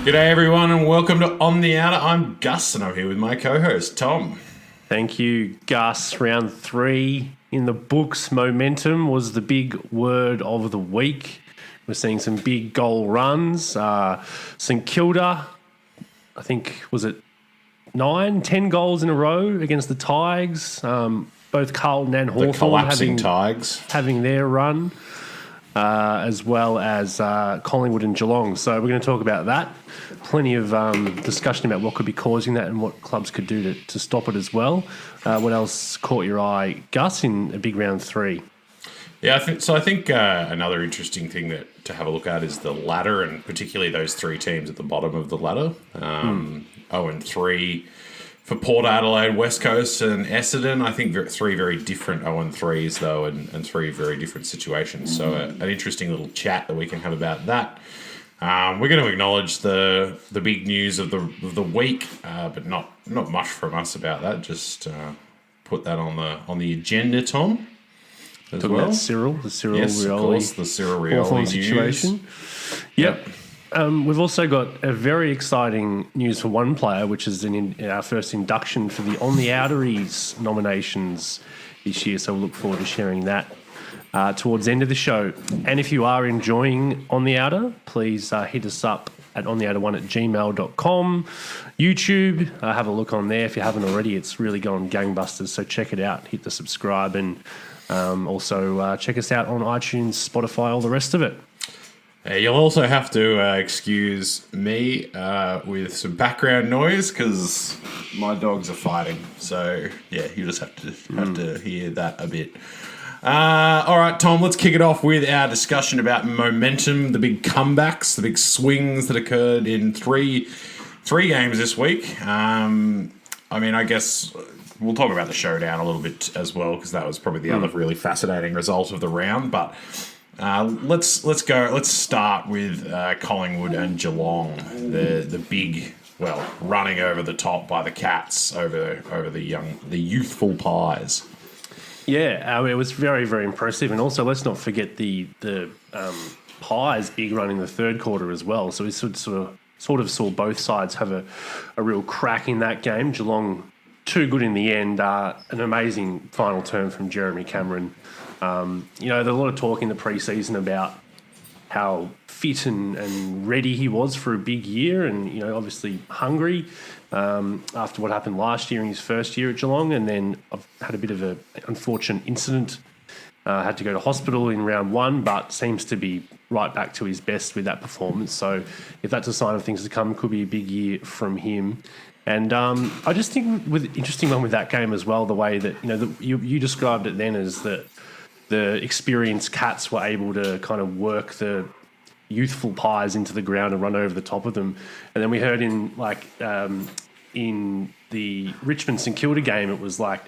G'day everyone and welcome to On The Outer. I'm Gus and I'm here with my co-host Tom. Thank you, Gus. Round 3 in the books. Momentum was the big word of the week. We're seeing some big goal runs. St Kilda, I think, was it 10 goals in a row against the Tigers. Both Carlton and Hawthorn having their run, as well as Collingwood and Geelong. So we're going to talk about that. Plenty of discussion about what could be causing that and what clubs could do to stop it as well. What else caught your eye, Gus, in a big round 3? Yeah, I think another interesting thing to have a look at is the ladder, and particularly those 3 teams at the bottom of the ladder. 0-3 for Port Adelaide, West Coast and Essendon. I think 3 very different 0-3s though, and 3 very different situations. So an interesting little chat that we can have about that. We're going to acknowledge the big news of the week, but not much from us about that. Just put that on the agenda, Tom. Talking about Cyril, the Cyril yes, Rioli, of course, the Cyril Rioli situation. Yep. We've also got a very exciting news for one player, which is our first induction for the On The Outery's nominations this year. So we'll look forward to sharing that towards the end of the show. And if you are enjoying On The Outer, please hit us up at ontheouter1@gmail.com. YouTube, have a look on there. If you haven't already, it's really gone gangbusters. So check it out. Hit the subscribe and also check us out on iTunes, Spotify, all the rest of it. You'll also have to excuse me with some background noise because my dogs are fighting. So yeah, you just have to hear that a bit. All right, Tom, let's kick it off with our discussion about momentum, the big comebacks, the big swings that occurred in three games this week. I guess we'll talk about the Showdown a little bit as well because that was probably the other really fascinating result of the round. But let's start with Collingwood and Geelong, the big running over the top by the Cats over the youthful Pies. Yeah, it was very, very impressive. And also, let's not forget the Pies' big run in the third quarter as well. So we sort of saw both sides have a real crack in that game. Geelong, too good in the end. An amazing final turn from Jeremy Cameron. There's a lot of talk in the pre-season about how fit and ready he was for a big year and, obviously hungry after what happened last year in his first year at Geelong. And then I've had a bit of an unfortunate incident. Had to go to hospital in round 1, but seems to be right back to his best with that performance. So if that's a sign of things to come, could be a big year from him. And I just think interesting one with that game as well, the way that, you described it then as that the experienced Cats were able to kind of work the youthful Pies into the ground and run over the top of them. And then we heard in the Richmond St Kilda game, it was like,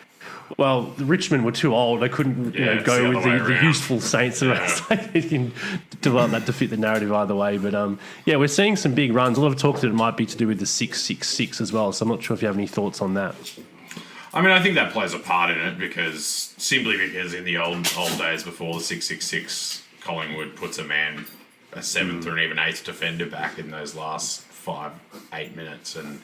well, the Richmond were too old. They couldn't go with the youthful Saints. They can develop that to fit the narrative either way. But, we're seeing some big runs. A lot of talk that it might be to do with the 6-6-6 as well. So I'm not sure if you have any thoughts on that. I think that plays a part in it because in the old days before the 6-6-6, Collingwood puts a seventh or an even eighth defender back in those last 5-8 minutes, and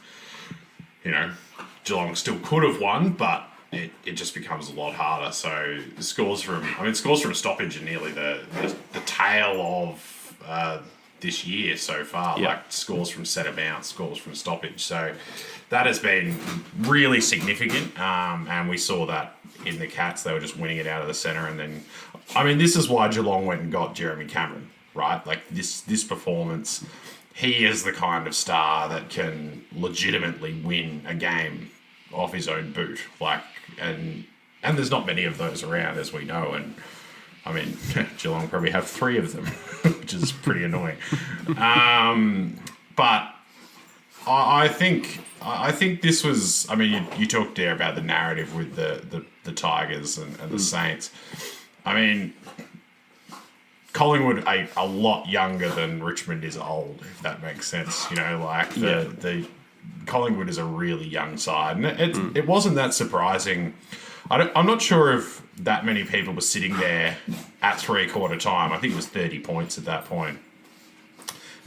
Geelong still could have won, but it just becomes a lot harder. So the scores from stoppage are nearly the tail of this year so far. Yep. Like scores from set of bounce, scores from stoppage. So that has been really significant, and we saw that in the Cats. They were just winning it out of the centre, and then, this is why Geelong went and got Jeremy Cameron, right? Like this performance, he is the kind of star that can legitimately win a game off his own boot. And there's not many of those around, as we know, and Geelong probably have 3 of them, which is pretty annoying. But I think this was. You talked there about the narrative with the Tigers and the Saints. Collingwood a lot younger than Richmond is old, if that makes sense. The Collingwood is a really young side, and it wasn't that surprising. I'm not sure if that many people were sitting there at 3/4 time. I think it was 30 points at that point.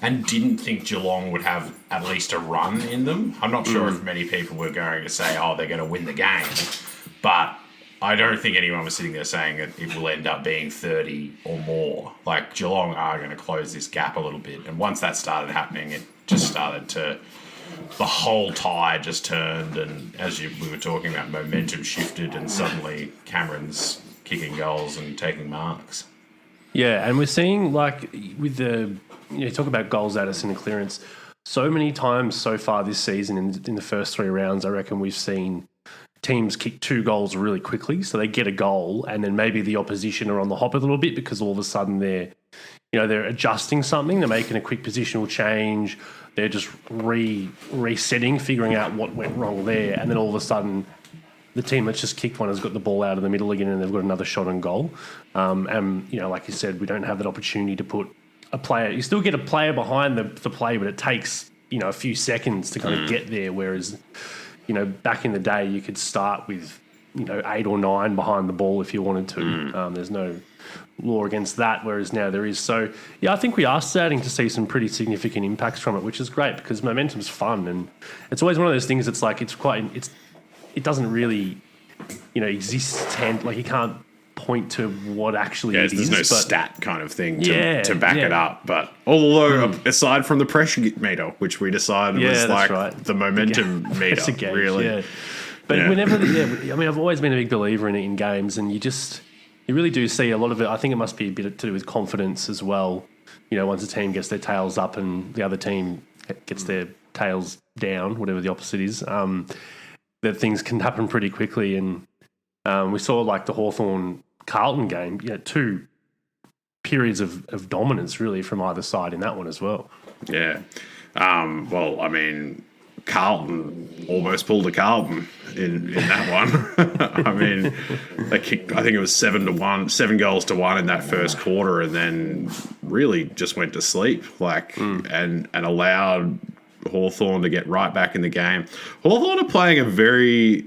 and didn't think Geelong would have at least a run in them. I'm not sure if many people were going to say, oh, they're going to win the game. But I don't think anyone was sitting there saying that it will end up being 30 or more. Like, Geelong are going to close this gap a little bit. And once that started happening, it just started to... The whole tide just turned, and as we were talking about, momentum shifted, and suddenly Cameron's kicking goals and taking marks. Yeah, and we're seeing, like, with the... You talk about goals, Addison, and clearance. So many times so far this season in the first 3 rounds, I reckon we've seen teams kick 2 goals really quickly. So they get a goal, and then maybe the opposition are on the hop a little bit because all of a sudden they're adjusting something. They're making a quick positional change. They're just resetting, figuring out what went wrong there. And then all of a sudden, the team that's just kicked one has got the ball out of the middle again, and they've got another shot on goal. And, like you said, we don't have that opportunity to put a player. You still get a player behind the play, but it takes, a few seconds to kind of get there. Whereas, back in the day, you could start with, 8 or 9 behind the ball if you wanted to. There's no law against that, whereas now there is. So, yeah, I think we are starting to see some pretty significant impacts from it, which is great because momentum's fun. And it's always one of those things that's like, it doesn't really, exist. Like, you can't point to what actually it is. There's no stat kind of thing to back it up. But although, aside from the pressure meter, which we decided was like the momentum meter, really. Yeah. But whenever, I've always been a big believer in it in games, and you really do see a lot of it. I think it must be a bit to do with confidence as well. Once a team gets their tails up and the other team gets their tails down, whatever the opposite is, that things can happen pretty quickly. And we saw like the Hawthorn-Carlton game, 2 periods of dominance really from either side in that one as well. Yeah. Well, I mean, Carlton almost pulled a Carlton in that one. I mean, they kicked, I think it was 7 goals to 1 in that first quarter, and then really just went to sleep, and allowed Hawthorn to get right back in the game. Hawthorn are playing a very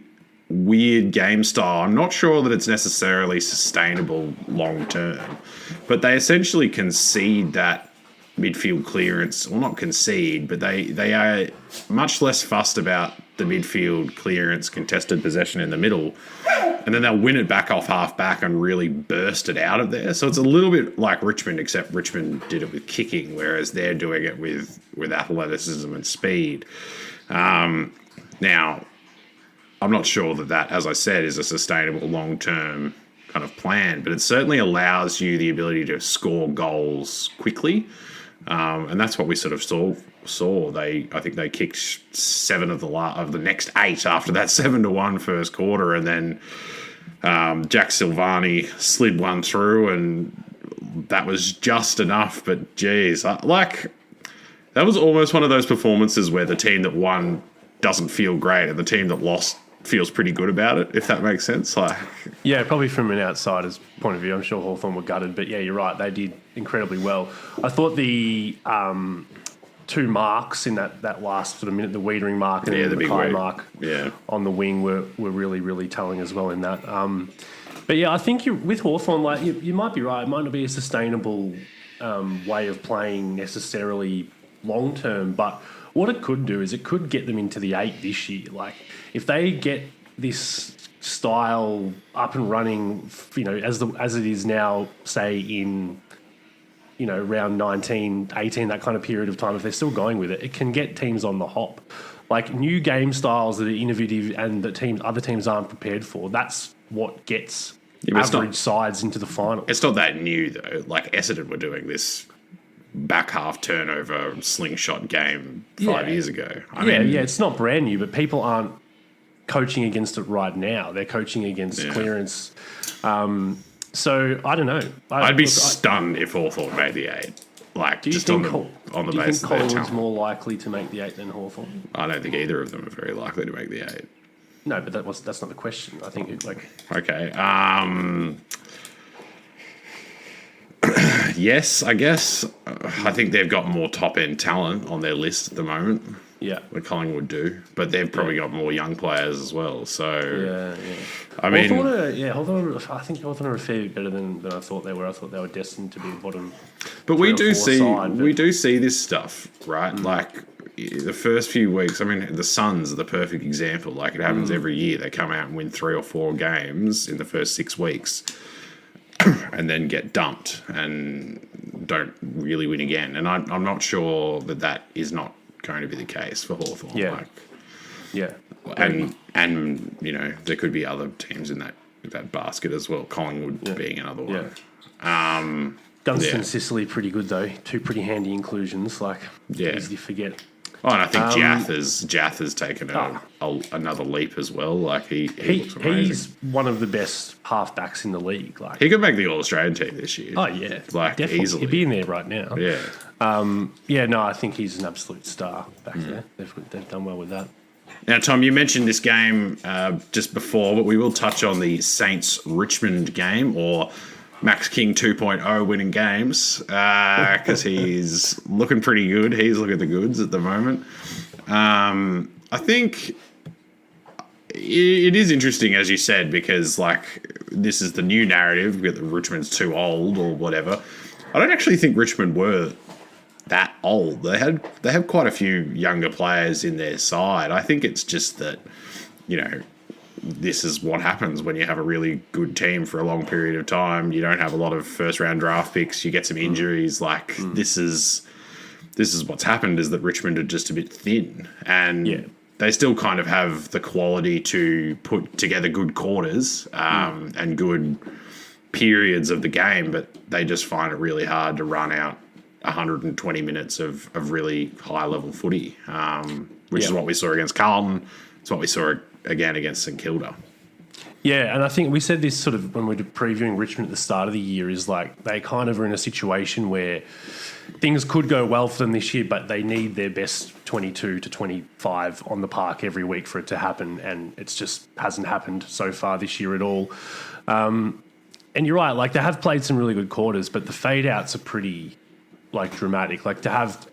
weird game style. I'm not sure that it's necessarily sustainable long term, but they essentially concede that midfield clearance, well, not concede, but they are much less fussed about the midfield clearance, contested possession in the middle, and then they'll win it back off half back and really burst it out of there. So it's a little bit like Richmond, except Richmond did it with kicking, whereas they're doing it with athleticism and speed. Now, I'm not sure that, as I said, is a sustainable long-term kind of plan, but it certainly allows you the ability to score goals quickly. And that's what we sort of saw. I think they kicked 7 of the next 8 after that 7-1 first quarter, and then Jack Silvani slid one through, and that was just enough. But geez, that was almost one of those performances where the team that won doesn't feel great, and the team that lost feels pretty good about it, if that makes sense. Yeah, probably from an outsider's point of view, I'm sure Hawthorn were gutted, but yeah, you're right, they did incredibly well. I thought the 2 marks in that last sort of minute, the Wiedering mark and the Mackay mark on the wing were really, really telling as well in that. But yeah, I think with Hawthorn, you might be right, it might not be a sustainable way of playing necessarily long term, but what it could do is it could get them into the 8 this year. If they get this style up and running, as it is now, say in, round 19, 18, that kind of period of time, if they're still going with it, it can get teams on the hop. New game styles that are innovative and that other teams aren't prepared for, that's what gets average sides into the final. It's not that new, though. Essendon were doing this back half turnover slingshot game 5 years ago. I mean, it's not brand new, but people aren't coaching against it right now. They're coaching against clearance. So I don't know. I'd be stunned if Hawthorn made the 8. Do you think Collingwood's more likely to make the 8 than Hawthorn? I don't think either of them are very likely to make the 8. No, but that's not the question. I think okay. Yes, I guess. I think they've got more top-end talent on their list at the moment. what Collingwood do, but they've probably got more young players as well. So I Well, mean, I think Hawthorn are a fair bit better than I thought they were. I thought they were destined to be bottom. but we do see this stuff, right? Like the first few weeks. I mean, the Suns are the perfect example. Like it happens every year. They come out and win 3 or 4 games in the first 6 weeks. And then get dumped and don't really win again. And I'm not sure that is not going to be the case for Hawthorn. And you know, there could be other teams in that basket as well. Collingwood being another one. Dunstan, Sicily, pretty good though. 2 pretty handy inclusions. Like easy to forget. Oh, and I think Jath has taken another leap as well. Like he looks amazing. He's one of the best halfbacks in the league. Like he could make the All-Australian team this year. Oh yeah, like definitely. Easily. He'd be in there right now. Yeah. I think he's an absolute star back there. They've done well with that. Now, Tom, you mentioned this game just before, but we will touch on the Saints-Richmond game, or Max King 2.0 winning games, because he's looking pretty good. He's looking the goods at the moment. I think it is interesting, as you said, because like this is the new narrative that Richmond's too old or whatever. I don't actually think Richmond were that old. They have quite a few younger players in their side. I think it's just that, you know, this is what happens when you have a really good team for a long period of time. You don't have a lot of first-round draft picks. You get some injuries. Like this is what's happened, is that Richmond are just a bit thin, and they still kind of have the quality to put together good quarters and good periods of the game, but they just find it really hard to run out 120 minutes of really high-level footy, which is what we saw against Carlton. It's what we saw again against St Kilda. Yeah, and I think we said this sort of when we were previewing Richmond at the start of the year, is like they kind of are in a situation where things could go well for them this year, but they need their best 22 to 25 on the park every week for it to happen, and it's just hasn't happened so far this year at all. And you're right, like they have played some really good quarters, but the fade-outs are pretty like dramatic. Like to have...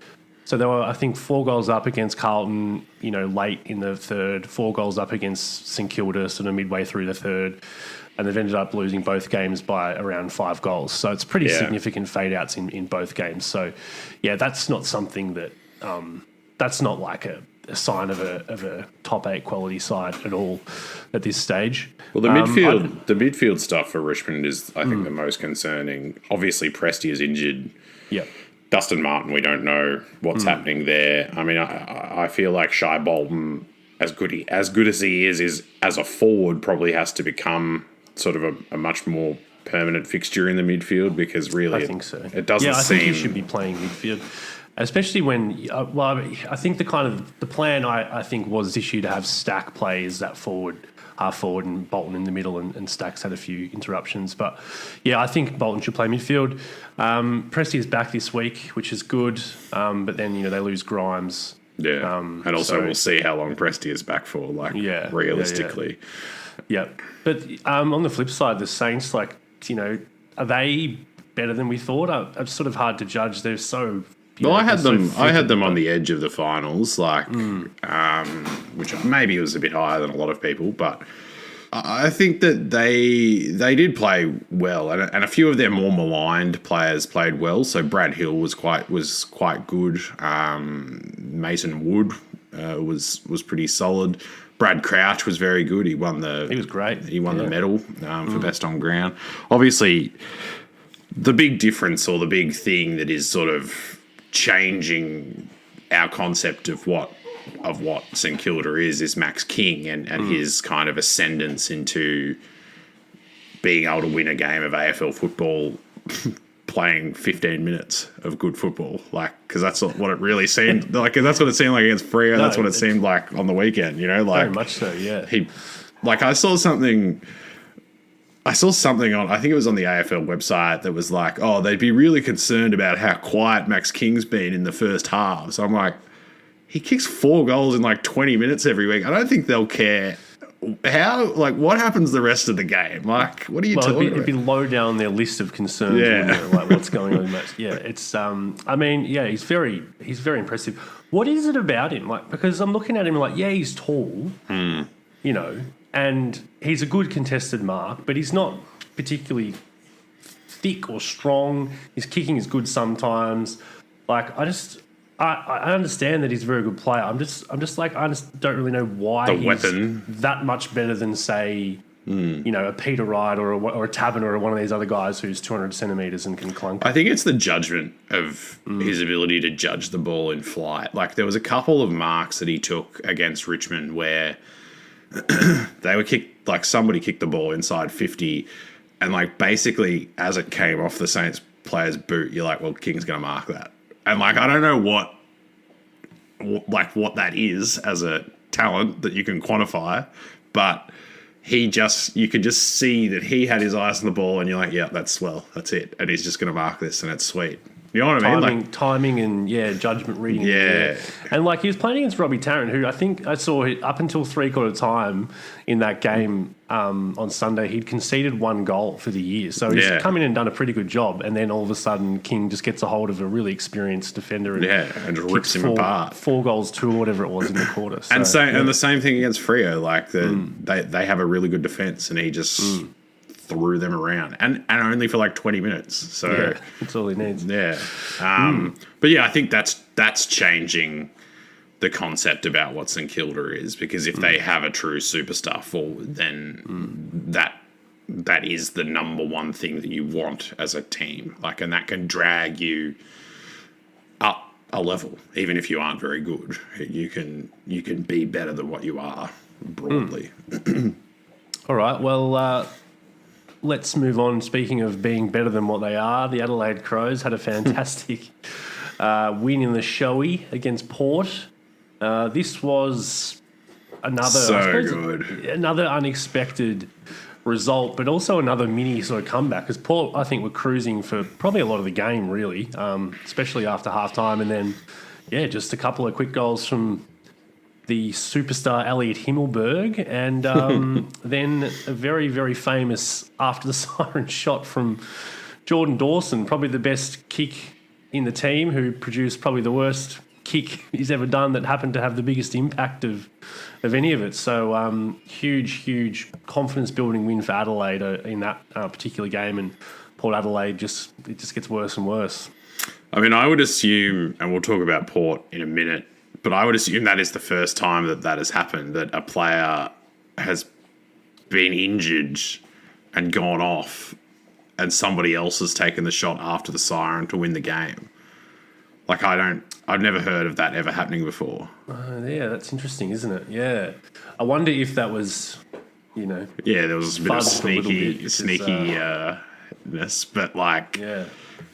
So there were, I think, 4 goals up against Carlton, you know, late in the third, 4 goals up against St Kilda, sort of midway through the third, and they've ended up losing both games by around 5 goals. So it's pretty significant fade-outs in both games. So, yeah, that's not something that that's not like a sign of a top 8 quality side at all at this stage. Well, the midfield stuff for Richmond is, I think, the most concerning. Obviously, Presti is injured. Yeah. Dustin Martin, we don't know what's happening there. I mean, I feel like Shai Bolton, as good as he is as a forward, probably has to become sort of a much more permanent fixture in the midfield, because really, I think so. It doesn't seem. I think he should be playing midfield, especially when. I think the plan I think was this year to have Stack play as that half forward, and Bolton in the middle, and Stack's had a few interruptions. But yeah, I think Bolton should play midfield. Presti is back this week, which is good. But then, you know, they lose Grimes. Yeah. And also we'll see how long Presti is back for, realistically. Yeah. But on the flip side, the Saints, like, you know, are they better than we thought? It's sort of hard to judge. They're so... I had them on the edge of the finals, which maybe was a bit higher than a lot of people, but I think that they did play well, and a few of their more maligned players played well. So Brad Hill was quite good. Mason Wood was pretty solid. Brad Crouch was very good. He was great. He won the medal for best on ground. Obviously, the big difference, or the big thing that is sort of changing our concept of what St Kilda is Max King and his kind of ascendance into being able to win a game of AFL football playing 15 minutes of good football, like, because that's what it really seemed like. That's what it seemed like against Freo. That's what it seemed like on the weekend, you know, like very much so. Yeah, I saw something on, I think it was on the AFL website, that was like, oh, they'd be really concerned about how quiet Max King's been in the first half. So I'm like, he kicks 4 goals in like 20 minutes every week. I don't think they'll care what happens the rest of the game? Like, what are you talking it'd be low down their list of concerns. Yeah. Like what's going on in that. Yeah, it's he's very impressive. What is it about him? Like, because I'm looking at him like, yeah, he's tall, and he's a good contested mark, but he's not particularly thick or strong. His kicking is good sometimes. Like, I understand that he's a very good player. I just don't really know why he's that much better than, say, a Peter Wright or a Taberner or one of these other guys who's 200 centimetres and can clunk. I think it's the judgment of his ability to judge the ball in flight. Like, there was a couple of marks that he took against Richmond where they were kicked, like somebody kicked the ball inside 50, and like basically as it came off the Saints player's boot, you're like, well, King's going to mark that. And like, I don't know what that is as a talent that you can quantify, but you could just see that he had his eyes on the ball, and you're like, yeah, that's it, and he's just going to mark this, and it's sweet. You know what I mean? Like, timing and judgment reading. Yeah. And like, he was playing against Robbie Tarrant, who I think I saw up until 3/4 time in that game on Sunday, he'd conceded 1 goal for the year. So he's come in and done a pretty good job. And then all of a sudden, King just gets a hold of a really experienced defender and just rips him apart. 4 goals, 2 or whatever it was in the quarter. So, and the same thing against Freo. Like they have a really good defence, and he just threw them around, and only for like 20 minutes. So that's all he needs. Yeah. But yeah, I think that's changing the concept about what St Kilda is, because if they have a true superstar forward, then that is the number one thing that you want as a team. Like, and that can drag you up a level, even if you aren't very good. You can be better than what you are broadly. All right. Well, let's move on. Speaking of being better than what they are, the Adelaide Crows had a fantastic win in the showy against Port. This was another unexpected result, but also another mini sort of comeback, because Port, I think, were cruising for probably a lot of the game, really, especially after half-time. And then, just a couple of quick goals from the superstar Elliot Himmelberg, and then a very, very famous after the siren shot from Jordan Dawson, probably the best kick in the team, who produced probably the worst kick he's ever done that happened to have the biggest impact of any of it. So huge confidence building win for Adelaide in that particular game, and Port Adelaide just gets worse and worse. I mean, I would assume, and we'll talk about Port in a minute, but I would assume that is the first time that has happened, that a player has been injured and gone off, and somebody else has taken the shot after the siren to win the game. Like, I've never heard of that ever happening before. Yeah, that's interesting, isn't it? Yeah. I wonder if that was, Yeah, there was a bit of sneakiness, but like... Yeah.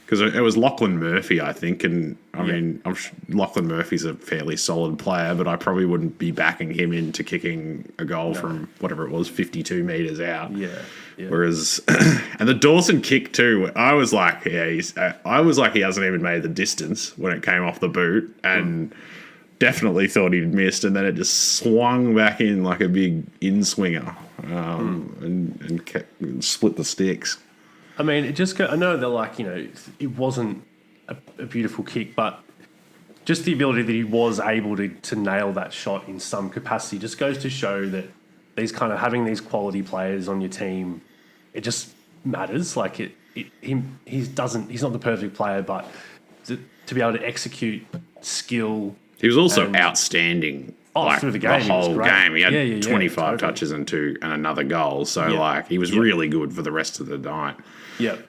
Because it was Lachlan Murphy, I think, and I mean, Lachlan Murphy's a fairly solid player, but I probably wouldn't be backing him into kicking a goal from whatever it was, 52 metres out. Yeah. Whereas, and the Dawson kick too, I was like, he hasn't even made the distance when it came off the boot, and definitely thought he'd missed, and then it just swung back in like a big in-swinger, and split the sticks. I mean, I know they're like, it wasn't a beautiful kick, but just the ability that he was able to nail that shot in some capacity just goes to show that these kind of having these quality players on your team, it just matters. Like he's not the perfect player, but to be able to execute skill. He was also outstanding. Through the game, the whole game. He had 25 touches and another goal. So he was really good for the rest of the night. Yep.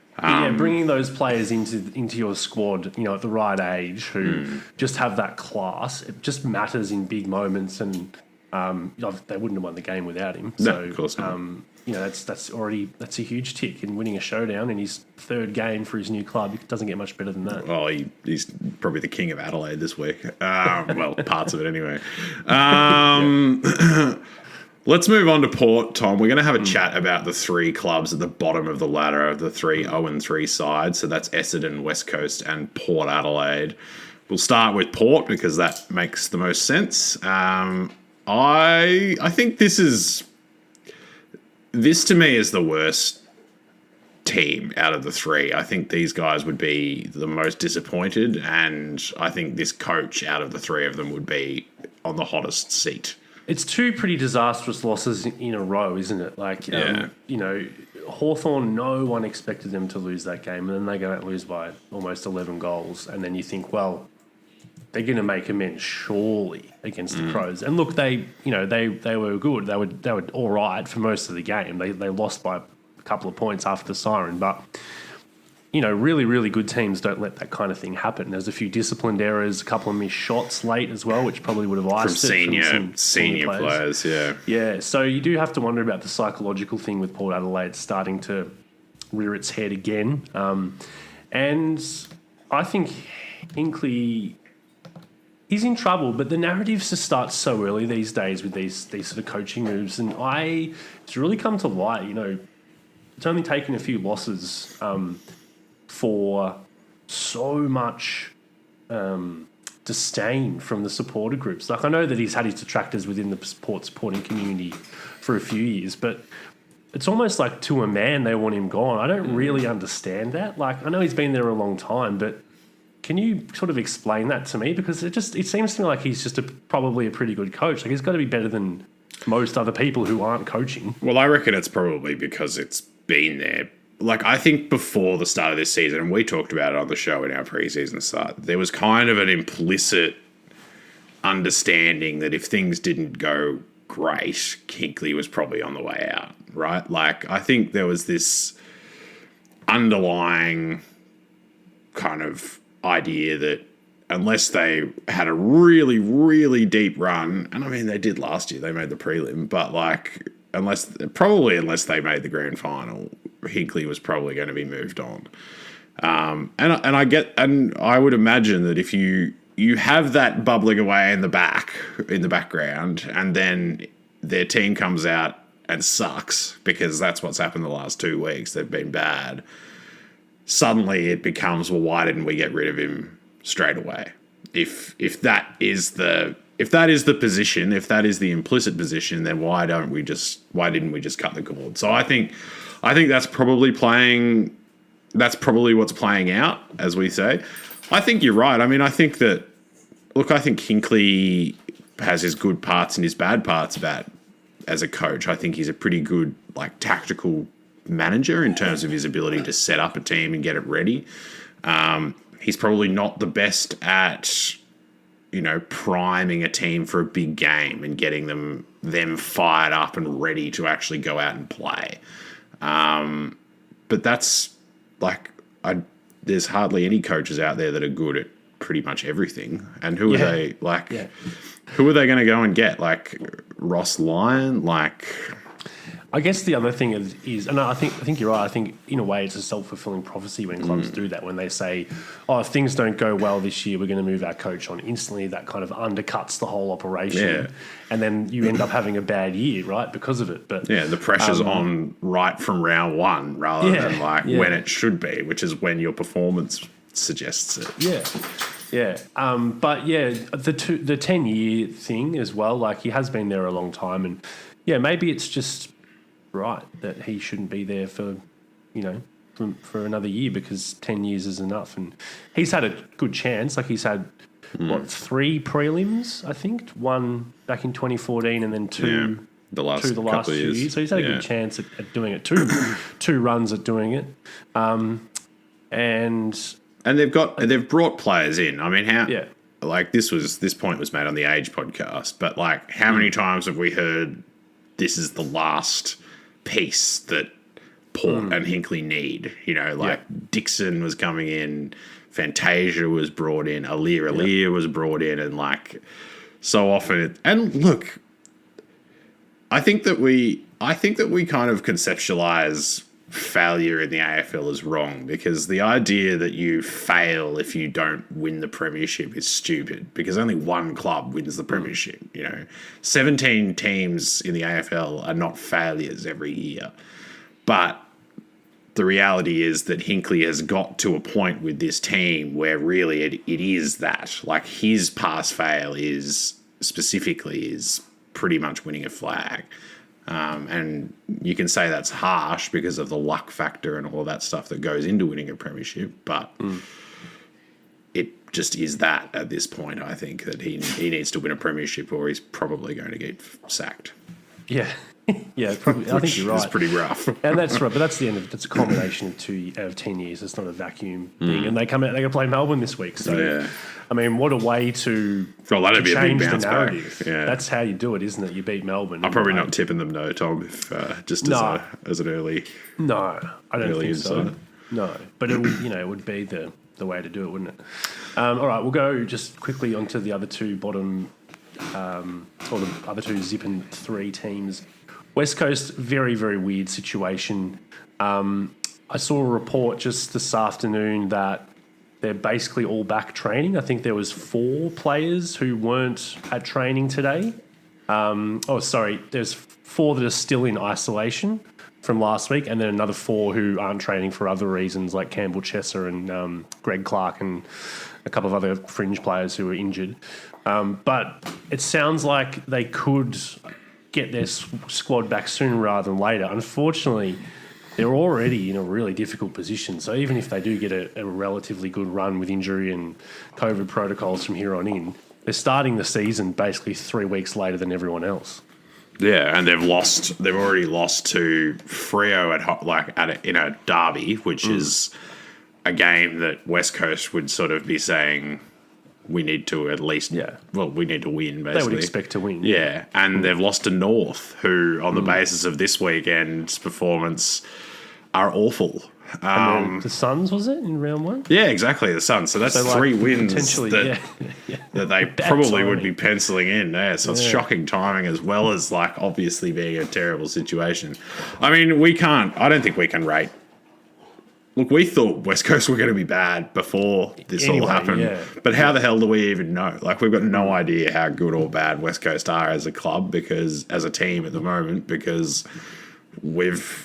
Bringing those players into your squad, at the right age, who just have that class, it just matters in big moments. And they wouldn't have won the game without him. No, of course not. That's a huge tick in winning a showdown in his 3rd game for his new club. It doesn't get much better than that. Well, he's probably the king of Adelaide this week. Well, parts of it anyway. Let's move on to Port, Tom. We're going to have a chat about the 3 clubs at the bottom of the ladder of the 3 0-3 sides. So that's Essendon, West Coast, and Port Adelaide. We'll start with Port because that makes the most sense. I think this is this to me is the worst team out of the three. I think these guys would be the most disappointed, and I think this coach out of the three of them would be on the hottest seat. It's two pretty disastrous losses in a row, isn't it? Like, Hawthorn, no one expected them to lose that game, and then they go out and lose by almost 11 goals, and then you think, well, they're going to make amends surely against the Crows. And look, they were good. They were all right for most of the game. They lost by a couple of points after the siren, but really, really good teams don't let that kind of thing happen. There's a few disciplined errors, a couple of missed shots late as well, which probably would have iced from senior players. Yeah, so you do have to wonder about the psychological thing with Port Adelaide starting to rear its head again. And I think Hinkley, he's in trouble, but the narratives just start so early these days with these sort of coaching moves. And it's really come to light, it's only taken a few losses for so much disdain from the supporter groups. Like, I know that he's had his detractors within the supporting community for a few years, but it's almost like to a man they want him gone. I don't really understand that. Like, I know he's been there a long time, but can you sort of explain that to me? Because it seems to me like he's just probably a pretty good coach. Like, he's got to be better than most other people who aren't coaching. Well, I reckon it's probably because it's been there. Like, I think before the start of this season, and we talked about it on the show in our preseason start, there was kind of an implicit understanding that if things didn't go great, Hinkley was probably on the way out, right? Like, I think there was this underlying kind of idea that unless they had a really, really deep run, and I mean, they did last year, they made the prelim, but like, unless they made the grand final, Hinkley was probably going to be moved on. And I would imagine that if you have that bubbling away in the background, and then their team comes out and sucks, because that's what's happened the last 2 weeks, they've been bad. Suddenly it becomes, well, why didn't we get rid of him straight away? If that is the position, if that is the implicit position, then why didn't we just cut the cord? So I think that's probably what's playing out, as we say. I think you're right. I mean, I think Hinkley has his good parts and his bad parts as a coach. I think he's a pretty good, like, tactical manager in terms of his ability to set up a team and get it ready. He's probably not the best at, priming a team for a big game and getting them fired up and ready to actually go out and play. But that's like, there's hardly any coaches out there that are good at pretty much everything. And who are they? Like, who are they going to go and get? Like Ross Lyon? Like, I guess the other thing is, and I think you're right. I think in a way it's a self-fulfilling prophecy when clubs do that. When they say, "Oh, if things don't go well this year, we're going to move our coach on." Instantly, that kind of undercuts the whole operation, and then you end up having a bad year, right, because of it. But the pressure's on right from round one rather than when it should be, which is when your performance suggests it. But the 10-year thing as well. Like, he has been there a long time, and maybe it's just right that he shouldn't be there for another year, because 10 years is enough. And he's had a good chance. Like, he's had 3 prelims, I think, one back in 2014 and then two the last few years. So he's had a good chance at doing it. Two runs at doing it. And they've brought players in. I mean, like, this point was made on the Age podcast, but like, how many times have we heard this is the last piece that Port and Hinkley need? Dixon was coming in, Fantasia was brought in, Alir was brought in, and like, so often and look, I think that we kind of conceptualize failure in the AFL is wrong, because the idea that you fail if you don't win the premiership is stupid, because only one club wins the premiership. 17 teams in the AFL are not failures every year. But the reality is that Hinkley has got to a point with this team where really it is that. Like, his pass fail is pretty much winning a flag. And you can say that's harsh because of the luck factor and all that stuff that goes into winning a premiership, but it just is that at this point. I think that he needs to win a premiership or he's probably going to get sacked. Yeah. Yeah, probably. I think you're right. It's pretty rough. And that's right, but that's the end of that's a combination of 10 years. It's not a vacuum thing. And they come out, they're going to play Melbourne this week. So, Yeah. I mean, what a way to That'd be a big change the bounce back. narrative. Yeah. That's how you do it, isn't it? You beat Melbourne. I'm probably not tipping them, no, Tom, if as an early. No, I don't Early think so. insight. No, but it would, it would be the way to do it, wouldn't it? All right, we'll go just quickly onto the other two bottom, or the other two zip and 3 teams. West Coast, very, very weird situation. I saw a report just this afternoon that they're basically all back training. I think there was 4 players who weren't at training today. There's 4 that are still in isolation from last week, and then another 4 who aren't training for other reasons, like Campbell Chesser and Greg Clark and a couple of other fringe players who were injured. But it sounds like they could get their squad back sooner rather than later. Unfortunately, they're already in a really difficult position. So even if they do get a relatively good run with injury and COVID protocols from here on in, they're starting the season basically 3 weeks later than everyone else. Yeah, and they've already lost to Freo in a derby, which is a game that West Coast would sort of be saying we need to at least, we need to win, basically. They would expect to win. Yeah, and they've lost to North, who, on the basis of this weekend's performance, are awful. The Suns, was it, in round 1? Yeah, exactly, the Suns. So that's 3 wins that they probably would be penciling in. Yeah, so it's shocking timing as well as, obviously being a terrible situation. I mean, I don't think we can rate. Look, we thought West Coast were going to be bad before this all happened. But how the hell do we even know? We've got no idea how good or bad West Coast are as a club, as a team at the moment, because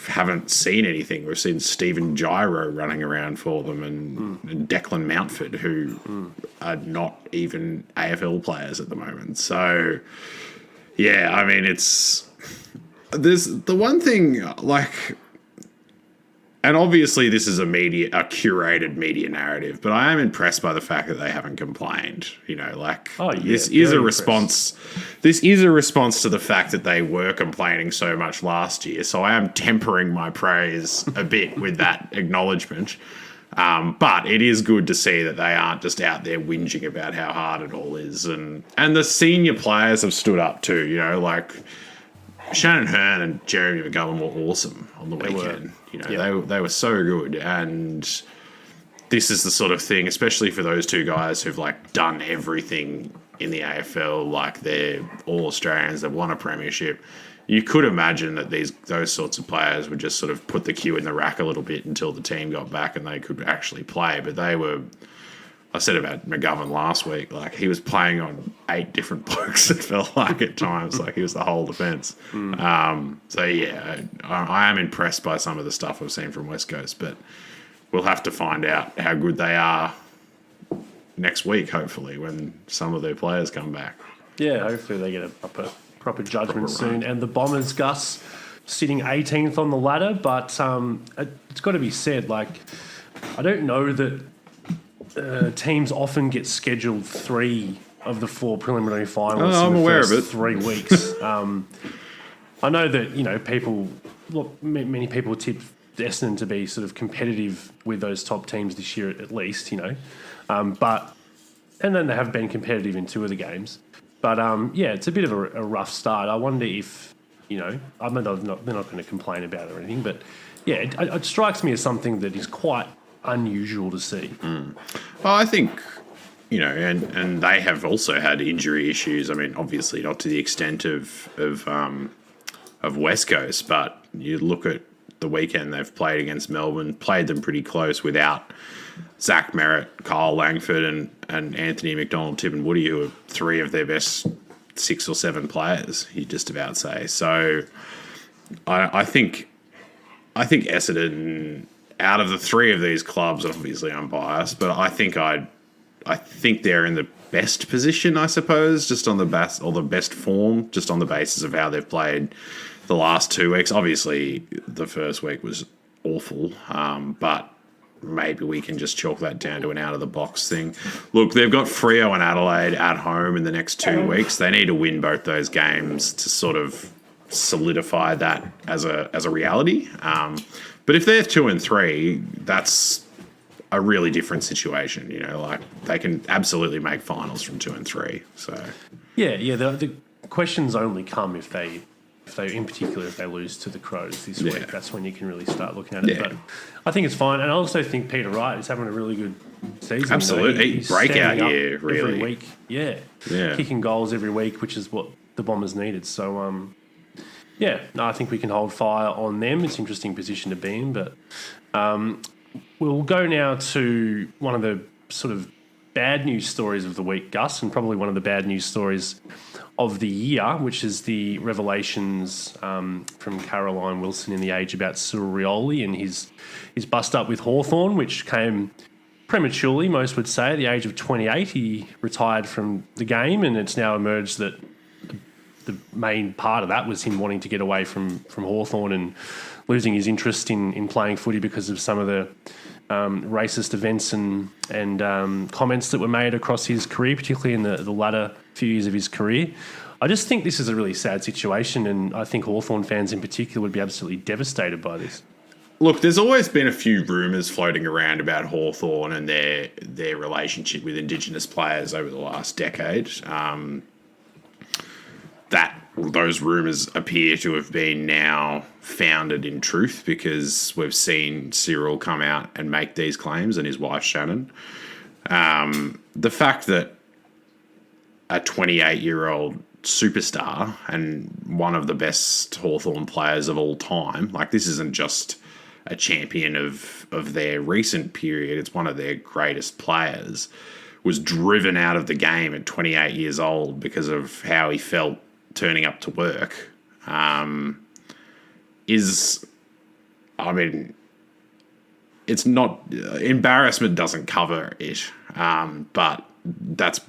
haven't seen anything. We've seen Stephen Gyro running around for them and Declan Mountford, who are not even AFL players at the moment. So, yeah, I mean, there's the one thing, and obviously this is a curated media narrative, but I am impressed by the fact that they haven't complained. This is a response. This is a response to the fact that they were complaining so much last year. So I am tempering my praise a bit with that acknowledgement. But it is good to see that they aren't just out there whinging about how hard it all is. And the senior players have stood up too, Shannon Hearn and Jeremy McGovern were awesome on the weekend. They were so good, and this is the sort of thing, especially for those 2 guys who've done everything in the AFL, they're all Australians, they've won a premiership. You could imagine that those sorts of players would just sort of put the queue in the rack a little bit until the team got back and they could actually play. But they were. I said about McGovern last week, he was playing on 8 different blokes, it felt like at times, he was the whole defence. So, yeah, I am impressed by some of the stuff I've seen from West Coast, but we'll have to find out how good they are next week, hopefully, when some of their players come back. Yeah, hopefully they get a proper judgment soon. And the Bombers, Gus, sitting 18th on the ladder, but it's got to be said, I don't know that teams often get scheduled 3 of the 4 preliminary finals I'm in the aware first of it. 3 weeks. I know that, many people tip Essendon to be sort of competitive with those top teams this year at least, and then they have been competitive in 2 of the games. But, it's a bit of a rough start. I wonder if, I mean, they're not going to complain about it or anything, but, it strikes me as something that is quite unusual to see. Well, I think, and they have also had injury issues. I mean, obviously not to the extent of West Coast, but you look at the weekend they've played against Melbourne, played them pretty close without Zach Merritt, Kyle Langford, and Anthony McDonald, Tip and Woody, who are 3 of their best 6 or 7 players, you'd just about say. So I think Essendon, out of the 3 of these clubs, obviously I'm biased, but I think they're in the best position, I suppose, just on the best form, just on the basis of how they've played the last 2 weeks. Obviously, the first week was awful, but maybe we can just chalk that down to an out-of-the-box thing. Look, they've got Freo and Adelaide at home in the next 2 weeks. They need to win both those games to sort of solidify that as a reality. But if they're 2 and 3, that's a really different situation. You know, like they can absolutely make finals from 2 and 3. So yeah. The questions only come if they, in particular, if they lose to the Crows this week. That's when you can really start looking at it. But I think it's fine, and I also think Peter Wright is having a really good season. Absolutely, he's breakout year, really. Every week, kicking goals every week, which is what the Bombers needed. So, I think we can hold fire on them. It's an interesting position to be in, but we'll go now to one of the sort of bad news stories of the week, Gus, and probably one of the bad news stories of the year, which is the revelations from Caroline Wilson in The Age about Cyril Rioli and his bust up with Hawthorn, which came prematurely, most would say. At the age of 28, he retired from the game, and it's now emerged that the main part of that was him wanting to get away from Hawthorn and losing his interest in playing footy because of some of the racist events and comments that were made across his career, particularly in the latter few years of his career. I just think this is a really sad situation, and I think Hawthorn fans in particular would be absolutely devastated by this. Look, there's always been a few rumours floating around about Hawthorn and their relationship with Indigenous players over the last decade. Those rumours appear to have been now founded in truth because we've seen Cyril come out and make these claims, and his wife Shannon. The fact that a 28-year-old superstar and one of the best Hawthorn players of all time, like this isn't just a champion of their recent period, it's one of their greatest players, was driven out of the game at 28 years old because of how he felt turning up to work, it's not, embarrassment doesn't cover it, but that's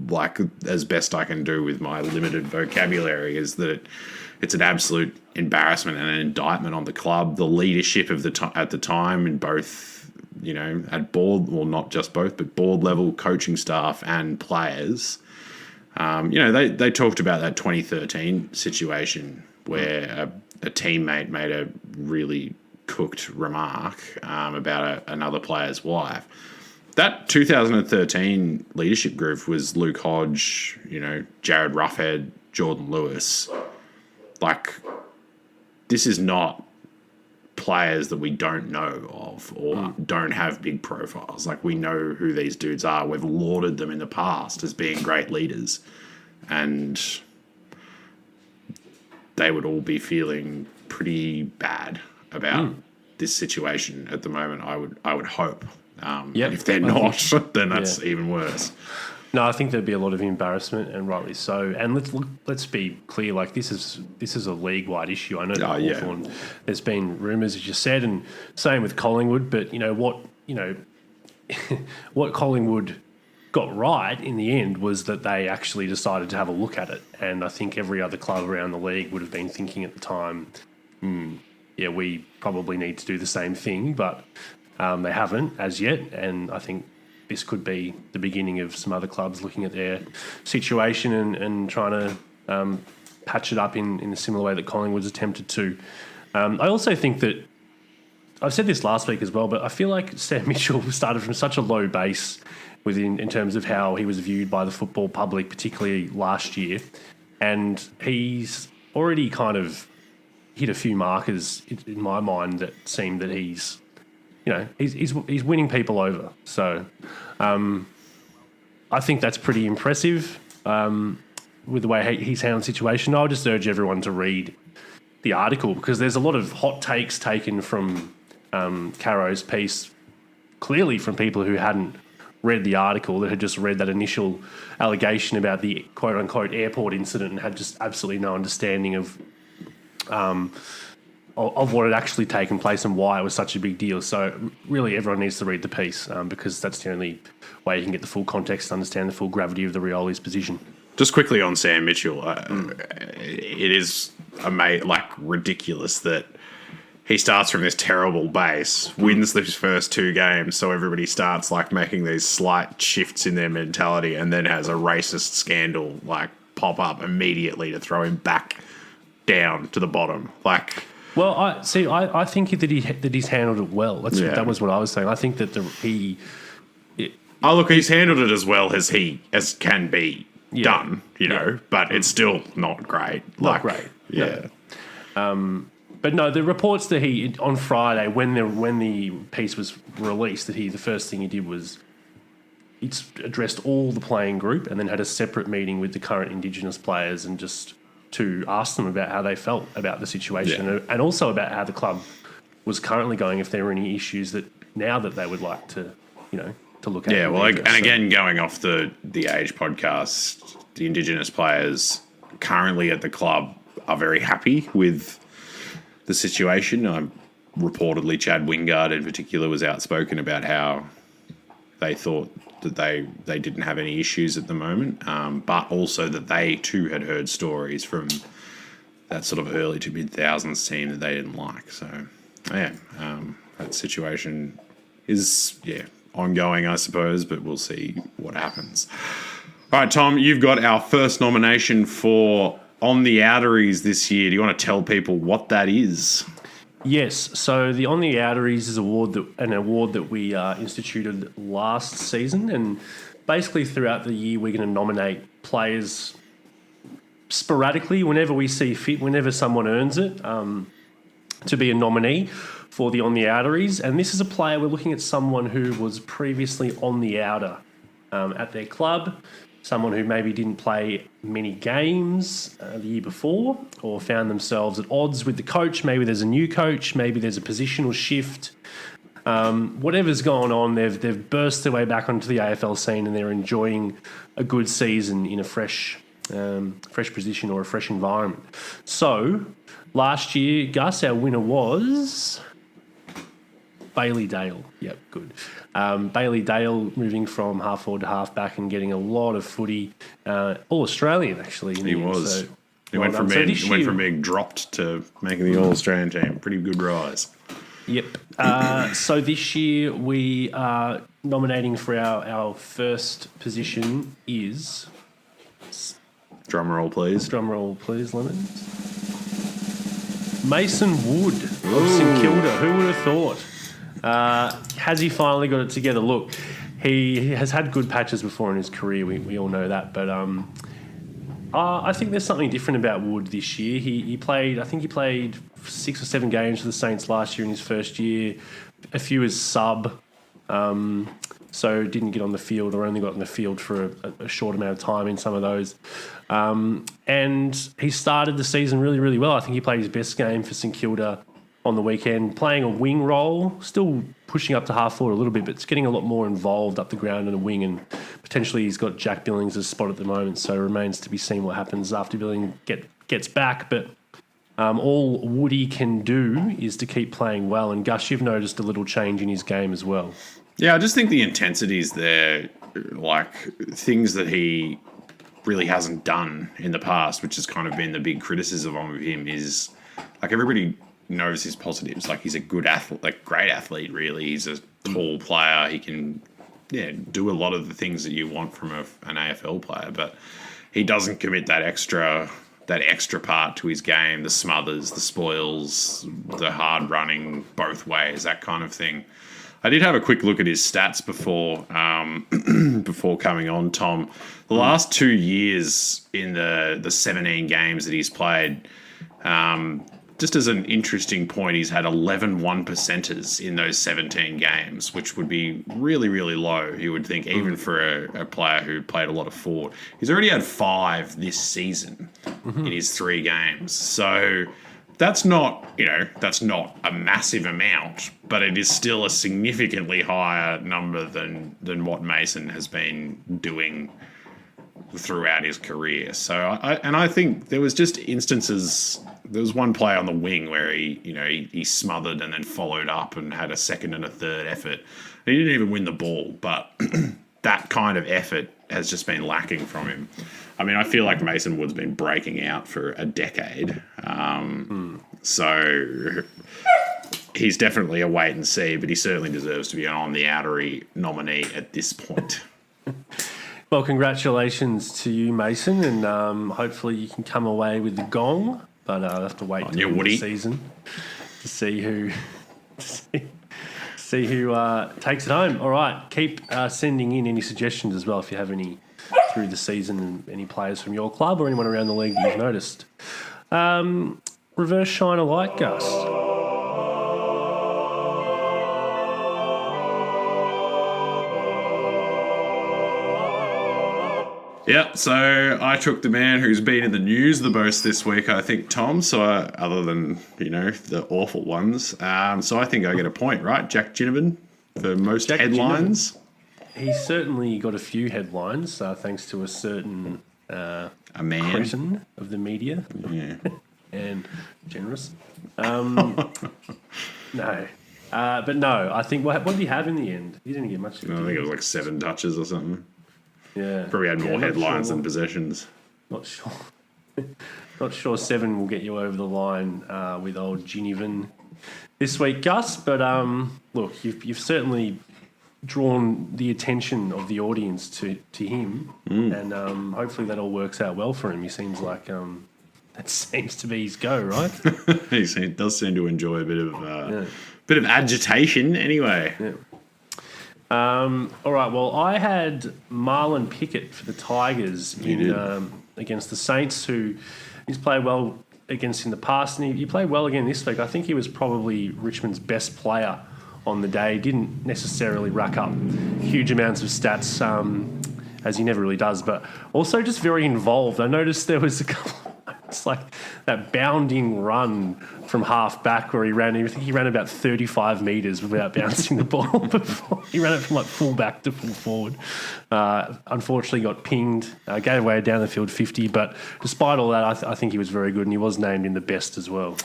like as best I can do with my limited vocabulary, is that it's an absolute embarrassment and an indictment on the club, the leadership of at the time in both, you know, at board, well, not just both, but board level, coaching staff and players. They talked about that 2013 situation where a teammate made a really cooked remark about another player's wife. That 2013 leadership group was Luke Hodge, Jared Roughhead, Jordan Lewis. Like, this is not players that we don't know of or don't have big profiles. Like, we know who these dudes are. We've lauded them in the past as being great leaders, and they would all be feeling pretty bad about this situation at the moment. I would hope. And if they're not, then that's even worse. No, I think there'd be a lot of embarrassment, and rightly so. And let's be clear, like this is a league-wide issue. I know that Hawthorn, there's been rumours, as you said, and same with Collingwood. But what Collingwood got right in the end was that they actually decided to have a look at it. And I think every other club around the league would have been thinking at the time, we probably need to do the same thing, but they haven't as yet. And I think this could be the beginning of some other clubs looking at their situation and trying to patch it up in a similar way that Collingwood's attempted to. I also think that, I've said this last week as well, but I feel like Sam Mitchell started from such a low base in terms of how he was viewed by the football public, particularly last year. And he's already kind of hit a few markers in my mind that seem that he's winning people over. So I think that's pretty impressive with the way he's handled the situation. I'll just urge everyone to read the article because there's a lot of hot takes taken from Caro's piece, clearly from people who hadn't read the article, that had just read that initial allegation about the quote-unquote airport incident and had just absolutely no understanding of what had actually taken place and why it was such a big deal. So really everyone needs to read the piece because that's the only way you can get the full context and understand the full gravity of the Rioli's position. Just quickly on Sam Mitchell, it is ridiculous that he starts from this terrible base, wins his first 2 games, so everybody starts like making these slight shifts in their mentality, and then has a racist scandal like pop up immediately to throw him back down to the bottom. Like, well, I think that he's handled it well. That was what I was saying. I think that he's handled it as well as can be done, you know, but it's still not great. Not great. Yeah. No. But no, the reports that he on Friday when the piece was released, that the first thing he did was he addressed all the playing group and then had a separate meeting with the current Indigenous players and just to ask them about how they felt about the situation and also about how the club was currently going, if there were any issues that now that they would like to, to look at. Yeah, well, again, going off the Age podcast, the Indigenous players currently at the club are very happy with the situation. Reportedly, Chad Wingard in particular was outspoken about how they thought that they didn't have any issues at the moment, but also that they too had heard stories from that sort of early to mid-thousands team that they didn't like. So, that situation is, ongoing, I suppose, but we'll see what happens. All right, Tom, you've got our first nomination for On The Outeries this year. Do you want to tell people what that is? Yes. So the On The Outeries is an award that we instituted last season, and basically throughout the year we're going to nominate players sporadically whenever we see fit, whenever someone earns it, to be a nominee for the On The Outeries. And this is a player, we're looking at someone who was previously on the outer at their club, someone who maybe didn't play many games the year before or found themselves at odds with the coach. Maybe there's a new coach, maybe there's a positional shift. Whatever's going on, they've burst their way back onto the AFL scene and they're enjoying a good season in a fresh position or a fresh environment. So last year, Gus, our winner was Bailey Dale. Yep, good. Bailey Dale moving from half forward to half back and getting a lot of footy. All Australian, actually. He was. He went from being dropped to making the All Australian team. Pretty good rise. Yep. So this year we are nominating for our first position is... Drum roll, please. Drum roll, please, Lemons. Mason Wood of St Kilda. Who would have thought? Has he finally got it together? Look, he has had good patches before in his career. We all know that, but I think there's something different about Wood this year. He played 6 or 7 games for the Saints last year in his first year, a few as sub, so didn't get on the field or only got on the field for a short amount of time in some of those. And he started the season really, really well. I think he played his best game for St Kilda on the weekend, playing a wing role, still pushing up to half forward a little bit, but it's getting a lot more involved up the ground in a wing, and potentially he's got Jack Billings' spot at the moment, so it remains to be seen what happens after Billings gets back. But all Woody can do is to keep playing well, and Gus, you've noticed a little change in his game as well. Yeah, I just think the intensity's there, like things that he really hasn't done in the past, which has kind of been the big criticism of him, is like everybody knows his positives. Like he's a good athlete, like great athlete, really. He's a tall player. He can, do a lot of the things that you want from an AFL player, but he doesn't commit that extra part to his game, the smothers, the spoils, the hard running both ways, that kind of thing. I did have a quick look at his stats before coming on, Tom. The last 2 years in the 17 games that he's played, just as an interesting point, he's had 11 1%ers in those 17 games, which would be really, really low, you would think, even for a player who played a lot of forward. He's already had 5 this season in his 3 games. So that's not a massive amount, but it is still a significantly higher number than what Mason has been doing throughout his career. So I think there was just instances. There was one play on the wing where he smothered and then followed up and had a second and a third effort. He didn't even win the ball, but that kind of effort has just been lacking from him. I mean, I feel like Mason Wood's been breaking out for a decade. So he's definitely a wait and see, but he certainly deserves to be an On The Outery nominee at this point. Well, congratulations to you, Mason, and hopefully you can come away with the gong. But I'll have to wait till the season to see who takes it home. All right, keep sending in any suggestions as well if you have any through the season and any players from your club or anyone around the league that you've noticed. Reverse shine a light, Gus. Yeah, so I took the man who's been in the news the most this week, I think, Tom. So other than, the awful ones. So I think I get a point, right? Jack Ginnivan for most headlines. He certainly got a few headlines, thanks to a certain a man cretin of the media. Yeah. And generous. No. But no, I think, what did he have in the end? He didn't get much. I think it was like 7 touches or something. Yeah. Probably had more headlines than possessions. Not sure. Not sure 7 will get you over the line with old Ginnivan this week, Gus. But look, you've certainly drawn the attention of the audience to him, and hopefully that all works out well for him. He seems like that seems to be his go, right? He does seem to enjoy a bit of agitation, anyway. Yeah. All right. Well, I had Marlon Pickett for the Tigers against the Saints, who he's played well against in the past, and he played well again this week. I think he was probably Richmond's best player on the day. Didn't necessarily rack up huge amounts of stats, as he never really does, but also just very involved. I noticed there was a couple. It's like that bounding run from half back where he ran about 35 metres without bouncing the ball before. He ran it from like full back to full forward. Unfortunately got pinged, gave away down the field 50, but despite all that, I think he was very good, and he was named in the best as well.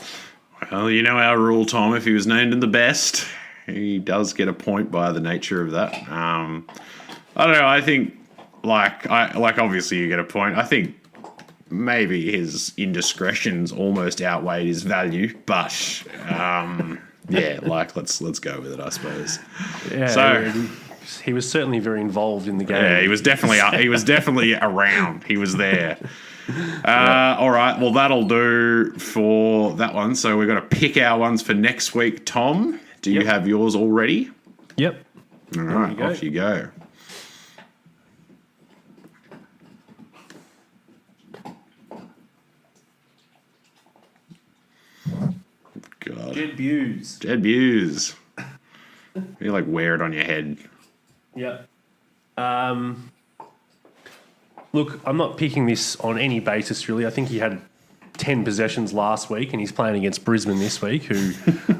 Well, you know our rule, Tom. If he was named in the best, he does get a point by the nature of that. I don't know. I think, obviously you get a point. I think maybe his indiscretions almost outweighed his value, but let's go with it, I suppose. Yeah, so he was certainly very involved in the game. Yeah, he was definitely around. He was there. All right, well that'll do for that one. So we've got to pick our ones for next week. Tom, do you have yours already? Yep. All right, off you go. God. Jed Buse. You wear it on your head. Yeah. Look, I'm not picking this on any basis, really. I think he had 10 possessions last week, and he's playing against Brisbane this week, who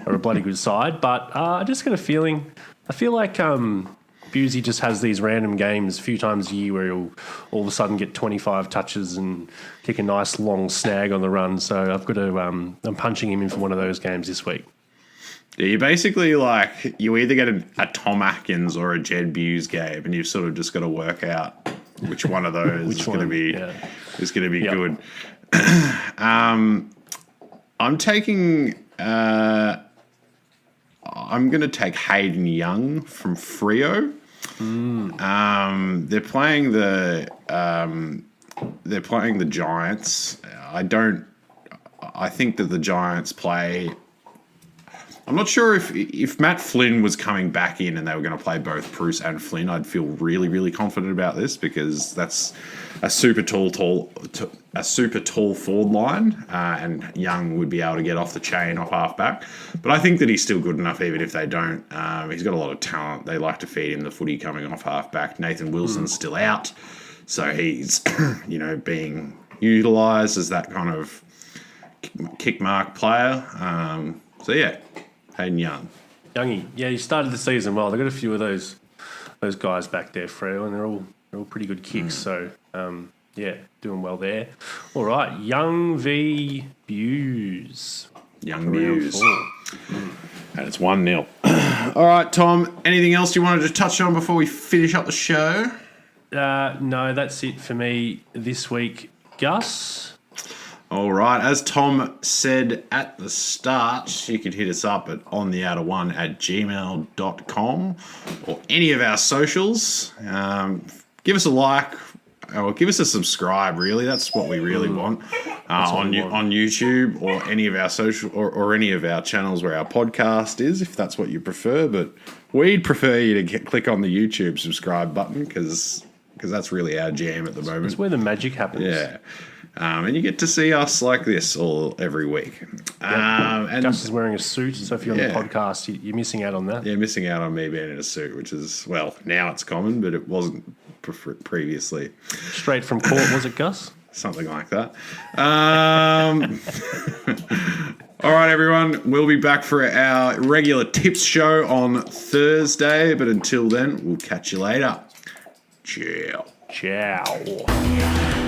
are a bloody good side. But I just got a feeling, I feel like Busey just has these random games a few times a year where he'll all of a sudden get 25 touches and kick a nice long snag on the run. So I've got to, I'm punching him in for one of those games this week. Yeah, you basically you either get a Tom Atkins or a Jed Buse game, and you've sort of just got to work out which one of those is going to be good. I'm taking. I'm going to take Hayden Young from Freo. They're playing the Giants. I think that the Giants play. I'm not sure if Matt Flynn was coming back in and they were going to play both Bruce and Flynn, I'd feel really, really confident about this, because that's a super tall forward line, and Young would be able to get off the chain off half back. But I think that he's still good enough, even if they don't. He's got a lot of talent. They like to feed him the footy coming off half back. Nathan Wilson's still out, so he's being utilised as that kind of kick mark player. So yeah. Hayden Young. Youngie. Yeah, he started the season well. They've got a few of those guys back there, Freo, and they're all pretty good kicks. So, doing well there. All right, Young v. Buse. Young Buse. And it's 1-0. All right, Tom, anything else you wanted to touch on before we finish up the show? No, that's it for me this week. Gus? All right, as Tom said at the start, you could hit us up at ontheouter1@gmail.com or any of our socials. Give us a like or give us a subscribe, really. That's what we really want. On YouTube or any of our social or any of our channels where our podcast is, if that's what you prefer. But we'd prefer you to click on the YouTube subscribe button because that's really our jam at the moment. It's where the magic happens. Yeah. And you get to see us like this every week. And Gus is wearing a suit, so if you're on the podcast, you're missing out on that. Yeah, missing out on me being in a suit, which is, well, now it's common, but it wasn't previously. Straight from court, was it, Gus? Something like that. All right, everyone. We'll be back for our regular tips show on Thursday, but until then, we'll catch you later. Ciao. Ciao.